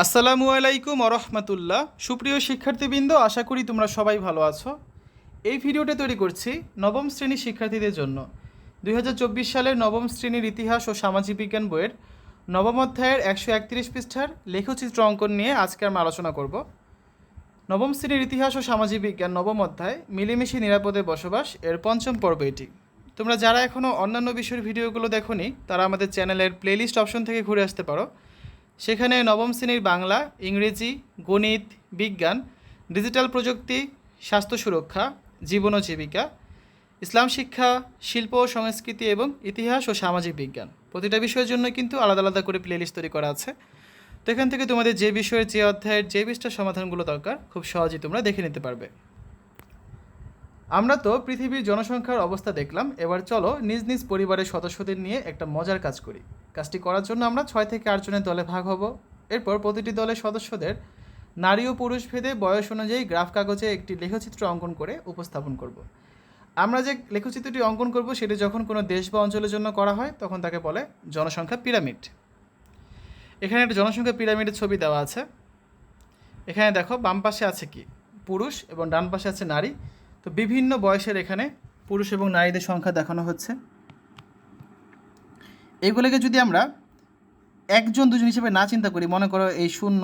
আসসালামু আলাইকুম আরহামতুল্লাহ। সুপ্রিয় শিক্ষার্থীবৃন্দ, আশা করি তোমরা সবাই ভালো আছো। এই ভিডিওটা তৈরি করছি নবম শ্রেণীর শিক্ষার্থীদের জন্য। 2024 সালের নবম শ্রেণীর ইতিহাস ও সামাজিক বিজ্ঞান বইয়ের নবম অধ্যায়ের 131 পৃষ্ঠার লেখচিত্র অঙ্কন নিয়ে আজকে আমরা আলোচনা করব। নবম শ্রেণীর ইতিহাস ও সামাজিক বিজ্ঞান নবম অধ্যায় মিলেমিশে নিরাপদে বসবাস এর পঞ্চম পর্ব এটি। তোমরা যারা এখনও অন্যান্য বিষয়ের ভিডিওগুলো দেখোনি তারা আমাদের চ্যানেলের প্লেলিস্ট অপশন থেকে ঘুরে আসতে পারো। সেখানে নবম শ্রেণীর বাংলা, ইংরেজি, গণিত, বিজ্ঞান, ডিজিটাল প্রযুক্তি, স্বাস্থ্য সুরক্ষা, জীবন ও জীবিকা, ইসলাম শিক্ষা, শিল্প ও সংস্কৃতি এবং ইতিহাস ও সামাজিক বিজ্ঞান প্রতিটা বিষয়ের জন্য কিন্তু আলাদা আলাদা করে প্লেলিস্ট তৈরি করা আছে। তো এখান থেকে তোমাদের যে বিষয়ের যে অধ্যায়ের যে পৃষ্ঠার সমাধানগুলো দরকার খুব সহজেই তোমরা দেখে নিতে পারবে। আমরা তো পৃথিবীর জনসংখ্যার অবস্থা দেখলাম, এবার চলো নিজ নিজ পরিবারের সদস্যদের নিয়ে একটা মজার কাজ করি। কাজটি করার জন্য আমরা 6 থেকে 8 জনের দলে ভাগ হব। এরপর প্রতিটি দলের সদস্যদের নারী ও পুরুষ ভেদে বয়স অনুযায়ী গ্রাফ কাগজে একটি লেখচিত্র অঙ্কন করে উপস্থাপন করব। আমরা যে লেখচিত্রটি অঙ্কন করব সেটি যখন কোনো দেশ বা অঞ্চলের জন্য করা হয় তখন তাকে বলে জনসংখ্যা পিরামিড। এখানে একটা জনসংখ্যা পিরামিডের ছবি দেওয়া আছে। এখানে দেখো বাম পাশে আছে কি পুরুষ এবং ডান পাশে আছে নারী। তো বিভিন্ন বয়সের এখানে পুরুষ এবং নারীদের সংখ্যা দেখানো হচ্ছে। এগুলোকে যদি আমরা একজন দুজন হিসেবে না চিন্তা করি, মনে করো এই শূন্য,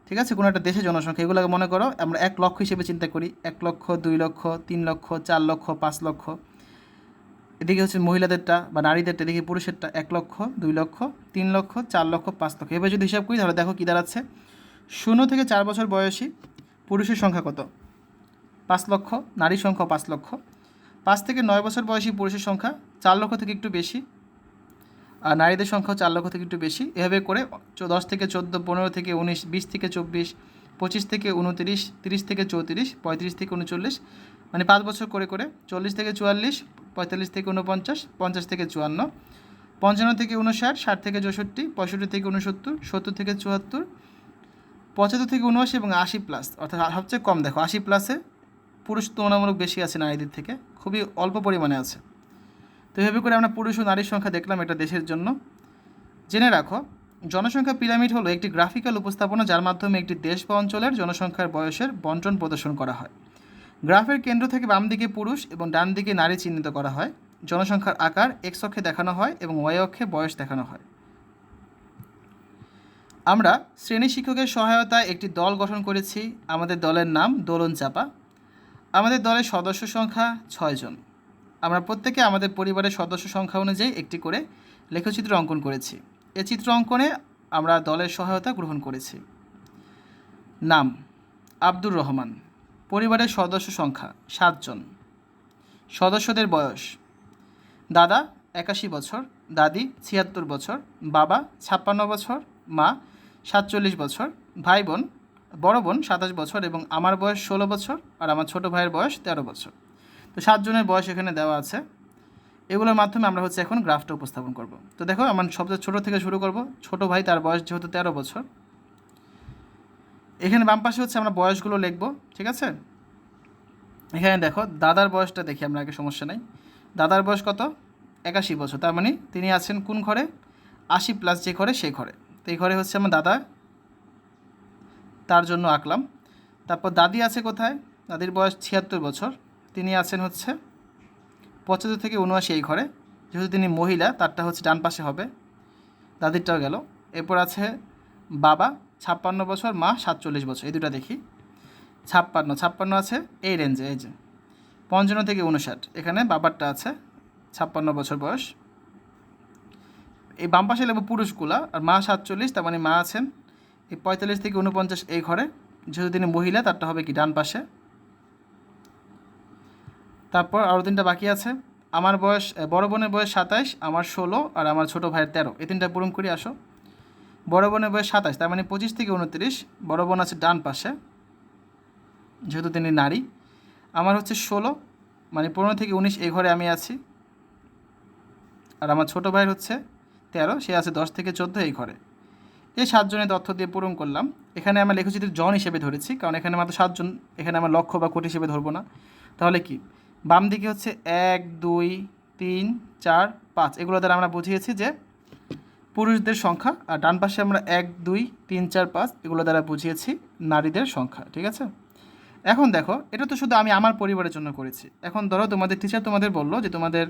ঠিক আছে, কোনো একটা দেশের জনসংখ্যা, এগুলোকে মনে করো আমরা 1 লক্ষ হিসেবে চিন্তা করি। 1 লক্ষ, 2 লক্ষ, 3 লক্ষ, 4 লক্ষ, 5 লক্ষ। এদিকে হচ্ছে মহিলাদেরটা বা নারীদেরটা, এদিকে পুরুষেরটা 1 লক্ষ, 2 লক্ষ, 3 লক্ষ, 4 লক্ষ, 5 লক্ষ। এভাবে যদি হিসাব করি তাহলে দেখো কী দাঁড়াচ্ছে। 0 থেকে 4 বছর বয়সী পুরুষের সংখ্যা কত? 5 লক্ষ। নারীর সংখ্যা 5 লক্ষ। 5 থেকে 9 বছর বয়সী পুরুষের সংখ্যা 4 লক্ষ থেকে একটু বেশি, আর নারীদের সংখ্যাও 4 লক্ষ থেকে একটু বেশি। এভাবে করে 10 থেকে 14, 15 থেকে 19, 20 থেকে 24, 25 থেকে 29, 30 থেকে 34, 35 থেকে 39, মানে 5 বছর করে করে 40 থেকে 44, 45 থেকে 49, 50 থেকে 54, 55 থেকে 59, 60 থেকে 64, 65 থেকে 69, 70 থেকে 74, 75 থেকে 79 এবং 80 প্লাস, অর্থাৎ সবচেয়ে কম দেখো 80 প্লাসে পুরুষ তুলনামূলক বেশি আছে নারীদের থেকে, খুবই অল্প পরিমাণে আছে। তো এভাবে করে আমরা পুরুষ ও নারীর সংখ্যা দেখলাম এটা দেশের জন্য। জেনে রাখো, জনসংখ্যা পিরামিড হলো একটি গ্রাফিক্যাল উপস্থাপনা যার মাধ্যমে একটি দেশ বা অঞ্চলের জনসংখ্যার বয়সের বণ্টন প্রদর্শন করা হয়। গ্রাফের কেন্দ্র থেকে বাম দিকে পুরুষ এবং ডান দিকে নারী চিহ্নিত করা হয়। জনসংখ্যার আকার এক্স অক্ষে দেখানো হয় এবং ওয়াই অক্ষে বয়স দেখানো হয়। আমরা শ্রেণী শিক্ষকের সহায়তায় একটি দল গঠন করেছি। আমাদের দলের নাম দোলন চাপা। আমাদের দলের সদস্য সংখ্যা 6 জন। আমরা প্রত্যেকে আমাদের পরিবারের সদস্য সংখ্যা অনুযায়ী একটি করে লেখচিত্র অঙ্কন করেছি। এ চিত্র অঙ্কনে আমরা দলের সহায়তা গ্রহণ করেছি। নাম আব্দুর রহমান। পরিবারের সদস্য সংখ্যা 7 জন। সদস্যদের বয়স: দাদা 81 বছর, দাদি 76 বছর, বাবা 56 বছর, মা 47 বছর, ভাই বোন, বড় বোন 27 বছর এবং আমার বয়স 16 বছর আর আমার ছোটো ভাইয়ের বয়স 13 বছর। তো 7 জনের বয়স এখানে দেওয়া আছে। এগুলোর মাধ্যমে আমরা এখন গ্রাফটা উপস্থাপন করব। তো দেখো, আমার সবচেয়ে ছোটো থেকে শুরু করব। ছোটো ভাই, তার বয়স যেহেতু 13 বছর, এখানে বাম পাশে আমরা বয়সগুলো লিখব, ঠিক আছে। এখানে দেখো দাদার বয়সটা দেখি আমরা আগে, সমস্যা নাই। দাদার বয়স কত? 81 বছর। তার মানে তিনি আছেন কোন ঘরে? 80 প্লাস যে ঘরে, সেই ঘরে। তো এই ঘরে আমার দাদা, তার জন্য আঁকলাম। তারপর দাদি আছে কোথায়? দাদির বয়স 76 বছর, তিনি আছেন 75 থেকে 79 এই ঘরে। যেহেতু তিনি মহিলা, তারটা ডান পাশে হবে, দাদিরটাও গেল। এরপর আছে বাবা 56 বছর, মা 47 বছর। এই দুটো দেখি। 56 আছে এই রেঞ্জে, এই যে 55 থেকে 59, এখানে বাবারটা আছে 56 বছর বয়স। এই বাম পাশে লিখব পুরুষগুলা, আর মা 47, তার মানে মা আছেন এই 45 থেকে 49 এই ঘরে। যেহেতু তিনি মহিলা, তারটা হবে কি ডান পাশে। তারপর আরও 3টা বাকি আছে। আমার বয়স, বড় বোনের বয়স 27, আমার 16 আর আমার ছোটো ভাইয়ের 13। এই 3টা পূরণ করে আসো। বড় বোনের বয়স 27, তার মানে 25 থেকে 29, বড় বোন আছে ডান পাশে যেহেতু তিনি নারী। আমার 16, মানে 15 থেকে 19 এই ঘরে আমি আছি। আর আমার ছোটো ভাইয়ের 13, সে আছে 10 থেকে 14 এই ঘরে। এই 7 জনের তথ্য দিয়ে পূরণ করলাম। এখানে আমরা লেখচিত্রের জন হিসেবে ধরেছি, কারণ এখানে মাত্র 7 জন, এখানে আমরা লক্ষ বা কোটি হিসেবে ধরবো না। তাহলে কি, বাম দিকে 1, 2, 3, 4, 5, এগুলো দ্বারা আমরা বুঝিয়েছি যে পুরুষদের সংখ্যা, আর ডান পাশে আমরা 1 2 3 4 5 এগুলো দ্বারা বুঝিয়েছি নারীদের সংখ্যা। ঠিক আছে, এখন দেখো এটা তো শুধু আমি আমার পরিবারের জন্য করেছি। এখন ধরো তোমাদের টিচার তোমাদের বললো যে তোমাদের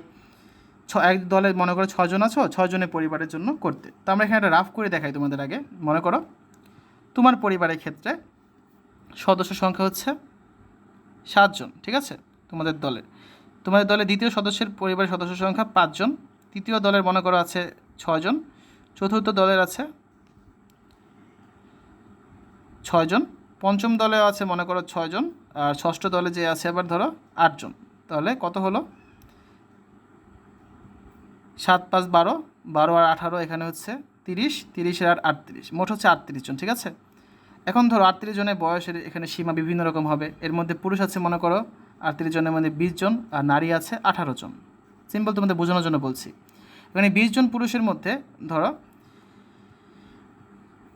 এক দলে মনে করো 6 জন আছো, 6 জনের পরিবারের জন্য করতে। তো আমরা এখানে একটা রাফ করে দেখাই তোমাদের আগে। মনে করো তোমার পরিবারের ক্ষেত্রে সদস্য সংখ্যা হচ্ছে 7 জন। ঠিক আছে, তোমাদের দলে দ্বিতীয় সদস্যের পরিবারের সদস্য সংখ্যা 5 জন, তৃতীয় দলের মনে করো আছে 6 জন, চতুর্থ দলের আছে 6 জন, পঞ্চম দলে আছে মনে করো 6 জন, আর ষষ্ঠ দলে যে আছে আবার ধরো 8 জন। তাহলে কত হলো? 7 5 12, 12 আর 18 এখানে হচ্ছে 30, 30 আর 38, মোট হচ্ছে 38 জন। ঠিক আছে, এখন ধরো 38 জনের বয়সের এখানে সীমা বিভিন্ন রকম হবে। এর মধ্যে পুরুষ আছে মনে করো 38 জনের মধ্যে 20 জন, আর নারী আছে 18 জন। সিম্পল তোমাদের বোঝানোর জন্য বলছি। এখানে 20 জন পুরুষের মধ্যে ধরো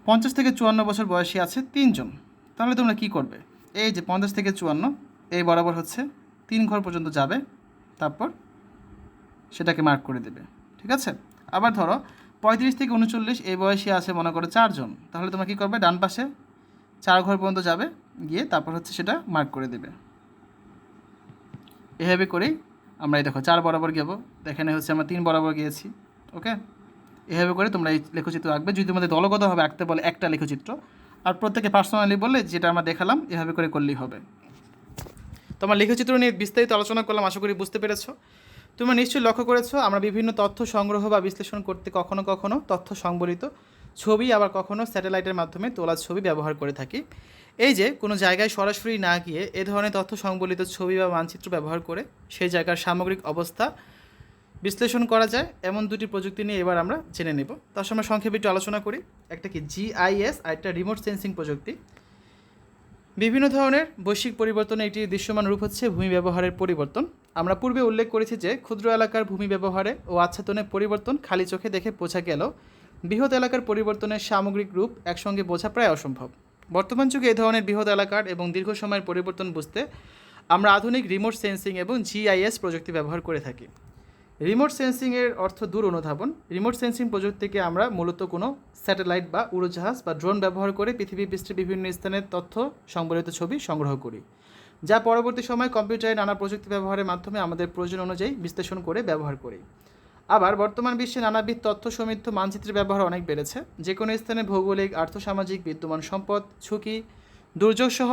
50 থেকে 54 বছর বয়সী আছে 3 জন। তাহলে তোমরা কি করবে? এই যে 50 থেকে 54 এই বরাবর হচ্ছে 3 ঘর পর্যন্ত যাবে, তারপর সেটাকে মার্ক করে দেবে। ঠিক আছে, আবার ধরো 35 থেকে 39 এই বয়সী আছে মনে করো 4 জন। তাহলে তোমরা কী করবে? ডান পাশে 4 ঘর পর্যন্ত যাবে, গিয়ে তারপর হচ্ছে সেটা মার্ক করে দেবে। এভাবে করেই আমরা এই দেখো 4 বরাবর যাবো, এখানে হচ্ছে আমরা 3 বরাবর গিয়েছি। ওকে, এভাবে করে তোমরা এই লেখচিত্র আঁকবে। যদি তোমাদের দলগতভাবে আঁকতে বলে একটা লেখচিত্র, আর প্রত্যেকে পার্সোনালি বললে যেটা আমরা দেখালাম এভাবে করে করলেই হবে। তোমার লেখচিত্র নিয়ে বিস্তারিত আলোচনা করলাম, আশা করি বুঝতে পেরেছো। তোমরা নিশ্চয়ই লক্ষ্য করেছো আমরা বিভিন্ন তথ্য সংগ্রহ বা বিশ্লেষণ করতে কখনো কখনো তথ্য সংবলিত ছবি, আবার কখনো স্যাটেলাইটের মাধ্যমে তোলা ছবি ব্যবহার করে থাকি। এই যে কোনো জায়গায় সরাসরি না গিয়ে এ ধরনের তথ্য সংবলিত ছবি বা মানচিত্র ব্যবহার করে সেই জায়গার সামগ্রিক অবস্থা বিশ্লেষণ করা যায়, এমন দুটি প্রযুক্তি নিয়ে এবার আমরা জেনে নেব। তার সময় সংক্ষেপে একটু আলোচনা করি। একটা কি GIS, আর একটা রিমোট সেন্সিং প্রযুক্তি। বিভিন্ন ধরনের বৈশ্বিক পরিবর্তনে একটি দৃশ্যমান রূপ হচ্ছে ভূমি ব্যবহারের পরিবর্তন। আমরা পূর্বে উল্লেখ করেছি যে ক্ষুদ্র এলাকার ভূমি ব্যবহারে ও আচ্ছাদনের পরিবর্তন খালি চোখে দেখে বোঝা গেল, বৃহৎ এলাকার পরিবর্তনের সামগ্রিক রূপ একসঙ্গে বোঝা প্রায় অসম্ভব। বর্তমান যুগে এই ধরনের বৃহৎ এলাকার এবং দীর্ঘ সময়ের পরিবর্তন বুঝতে আমরা আধুনিক রিমোট সেন্সিং এবং GIS প্রযুক্তি ব্যবহার করে থাকি। রিমোট সেন্সিংয়ের অর্থ দূর অনুধাবন। রিমোট সেন্সিং প্রযুক্তিকে আমরা মূলত কোনো স্যাটেলাইট বা উড়োজাহাজ বা ড্রোন ব্যবহার করে পৃথিবী পৃষ্ঠের বিভিন্ন স্থানের তথ্য সংবলিত ছবি সংগ্রহ করি, যা পরবর্তী সময় কম্পিউটারে নানা প্রযুক্তি ব্যবহারের মাধ্যমে আমাদের প্রয়োজন অনুযায়ী বিশ্লেষণ করে ব্যবহার করি। আবার বর্তমান বিশ্বে নানাবিধ তথ্য সমৃদ্ধ মানচিত্রের ব্যবহার অনেক বেড়েছে। যে কোনো স্থানে ভৌগোলিক, আর্থসামাজিক, বিদ্যমান সম্পদ, ঝুঁকি, দুর্যোগসহ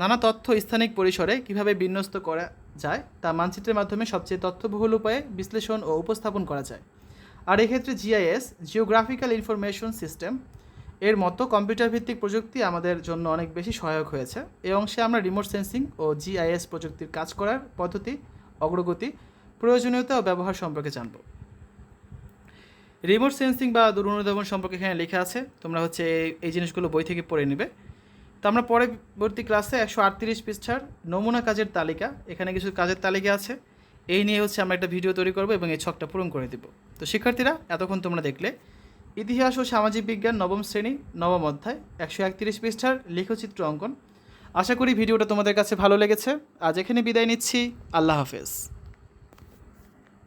নানা তথ্য স্থানিক পরিসরে কীভাবে বিন্যস্ত করা যায় তা মানচিত্রের মাধ্যমে সবচেয়ে তথ্যবহুল উপায়ে বিশ্লেষণ ও উপস্থাপন করা যায়। আর এক্ষেত্রে GIS, জিওগ্রাফিক্যাল ইনফরমেশন সিস্টেম এর মতো কম্পিউটার ভিত্তিক প্রযুক্তি আমাদের জন্য অনেক বেশি সহায়ক হয়েছে। এই অংশে আমরা রিমোট সেন্সিং ও GIS প্রযুক্তির কাজ করার পদ্ধতি, অগ্রগতি, প্রয়োজনীয়তা ও ব্যবহার সম্পর্কে জানব। রিমোট সেন্সিং বা দূর অনুধাবন সম্পর্কে এখানে লেখা আছে, তোমরা হচ্ছে এই জিনিসগুলো বই থেকে পড়ে নেবে। তো আমরা পরবর্তী ক্লাসে 138 পৃষ্ঠার নমুনা কাজের তালিকা, এখানে কিছু কাজের তালিকা আছে, এই নিয়ে হচ্ছে আমরা একটা ভিডিও তৈরি করব এবং এই ছকটা পূরণ করে দেব। তো শিক্ষার্থীরা এতক্ষণ তোমরা দেখলে ইতিহাস ও সামাজিক বিজ্ঞান নবম শ্রেণী নবম অধ্যায় 131 পৃষ্ঠার লেখচিত্র অঙ্কন। আশা করি ভিডিওটা তোমাদের কাছে ভালো লেগেছে। আজ এখানে বিদায় নিচ্ছি। আল্লাহ হাফেজ।